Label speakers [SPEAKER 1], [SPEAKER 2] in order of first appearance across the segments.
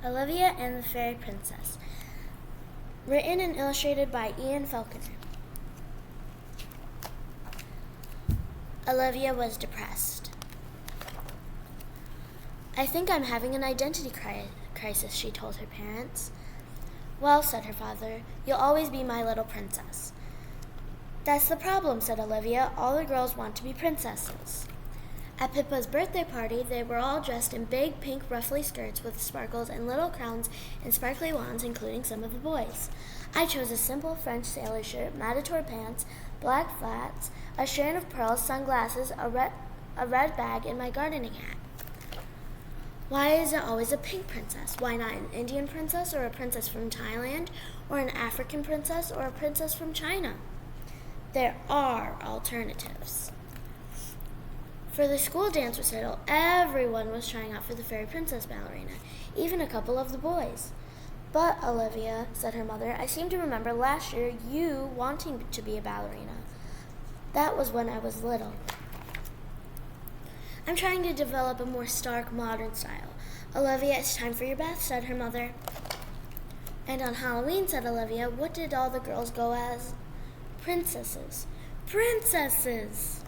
[SPEAKER 1] Olivia and the Fairy Princess. Written and illustrated by Ian Falconer. Olivia was depressed. "I think I'm having an identity crisis," she told her parents. "Well," said her father, "you'll always be my little princess." "That's the problem," said Olivia. "All the girls want to be princesses." At Pippa's birthday party, they were all dressed in big pink ruffly skirts with sparkles and little crowns and sparkly wands, including some of the boys. I chose a simple French sailor shirt, matador pants, black flats, a strand of pearls, sunglasses, a red bag, and my gardening hat. Why is it always a pink princess? Why not an Indian princess or a princess from Thailand or an African princess or a princess from China? There are alternatives. For the school dance recital, everyone was trying out for the fairy princess ballerina, even a couple of the boys. "But, Olivia," said her mother, "I seem to remember last year you wanting to be a ballerina." "That was when I was little." "I'm trying to develop a more stark, modern style." "Olivia, it's time for your bath," said her mother. "And on Halloween," said Olivia, "what did all the girls go as?" "Princesses." "Princesses!"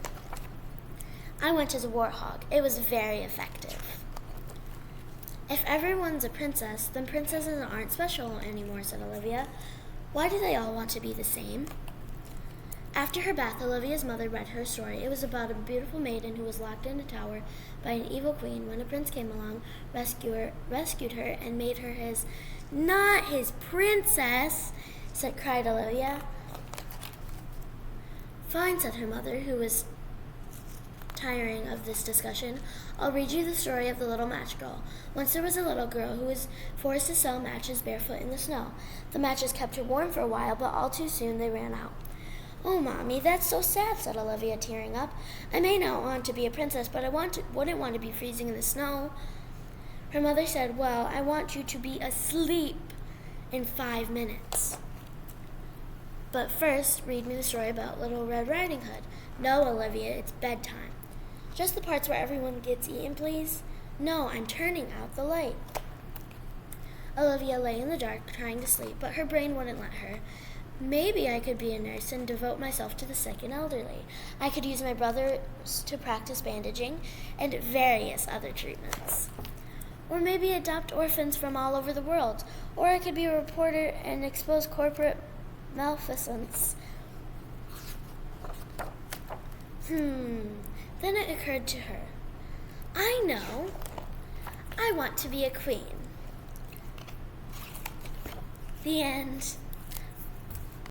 [SPEAKER 1] "I went as a warthog. It was very effective." "If everyone's a princess, then princesses aren't special anymore," said Olivia. "Why do they all want to be the same?" After her bath, Olivia's mother read her a story. It was about a beautiful maiden who was locked in a tower by an evil queen. When a prince came along, rescued her, and made her his... "Not his princess!" cried Olivia. "Fine," said her mother, who was tiring of this discussion. "I'll read you the story of the little match girl. Once there was a little girl who was forced to sell matches barefoot in the snow. The matches kept her warm for a while, but all too soon they ran out." "Oh, Mommy, that's so sad," said Olivia, tearing up. "I may not want to be a princess, but I wouldn't want to be freezing in the snow." Her mother said, "Well, I want you to be asleep in 5 minutes. But first, read me the story about Little Red Riding Hood." "No, Olivia, it's bedtime." "Just the parts where everyone gets eaten, please." "No, I'm turning out the light." Olivia lay in the dark, trying to sleep, but her brain wouldn't let her. "Maybe I could be a nurse and devote myself to the sick and elderly. I could use my brothers to practice bandaging and various other treatments. Or maybe adopt orphans from all over the world. Or I could be a reporter and expose corporate malfeasance." Then it occurred to her. "I know. I want to be a queen." The end.